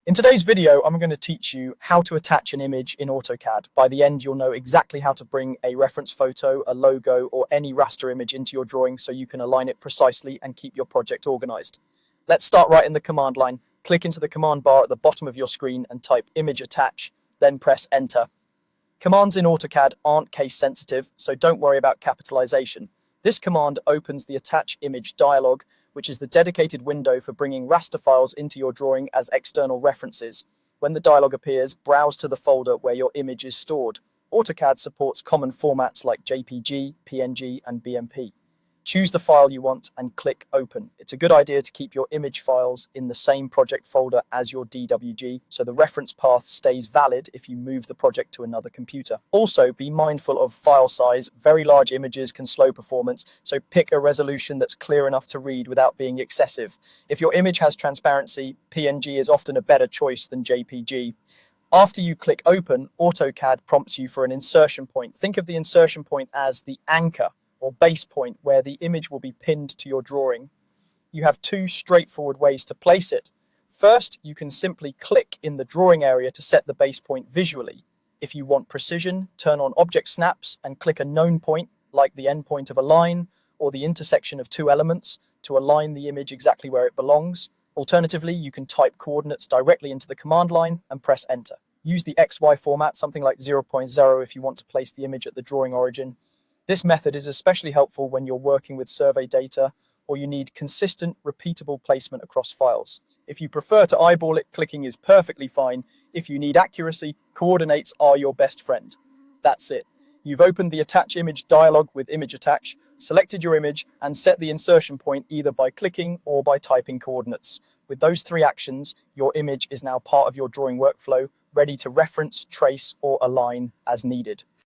In today's video, I'm going to teach you how to attach an image in AutoCAD. By the end, you'll know exactly how to bring a reference photo, a logo, or any raster image into your drawing so you can align it precisely and keep your project organized. Let's start right in the command line. Click into the command bar at the bottom of your screen and type image attach, then press enter. Commands in AutoCAD aren't case sensitive, so don't worry about capitalization. This command opens the attach image dialog, which is the dedicated window for bringing raster files into your drawing as external references. When the dialog appears, browse to the folder where your image is stored. AutoCAD supports common formats like JPG, PNG, and BMP. Choose the file you want and click Open. It's a good idea to keep your image files in the same project folder as your DWG, so the reference path stays valid if you move the project to another computer. Also, be mindful of file size. Very large images can slow performance, so pick a resolution that's clear enough to read without being excessive. If your image has transparency, PNG is often a better choice than JPG. After you click Open, AutoCAD prompts you for an insertion point. Think of the insertion point as the anchor or base point where the image will be pinned to your drawing. You have two straightforward ways to place it. First, you can simply click in the drawing area to set the base point visually. If you want precision, turn on object snaps and click a known point, like the endpoint of a line or the intersection of two elements, to align the image exactly where it belongs. Alternatively, you can type coordinates directly into the command line and press enter. Use the XY format, something like 0.0 if you want to place the image at the drawing origin. This method is especially helpful when you're working with survey data or you need consistent, repeatable placement across files. If you prefer to eyeball it, clicking is perfectly fine. If you need accuracy, coordinates are your best friend. That's it. You've opened the Attach Image dialog with Image Attach, selected your image, and set the insertion point either by clicking or by typing coordinates. With those three actions, your image is now part of your drawing workflow, ready to reference, trace, or align as needed.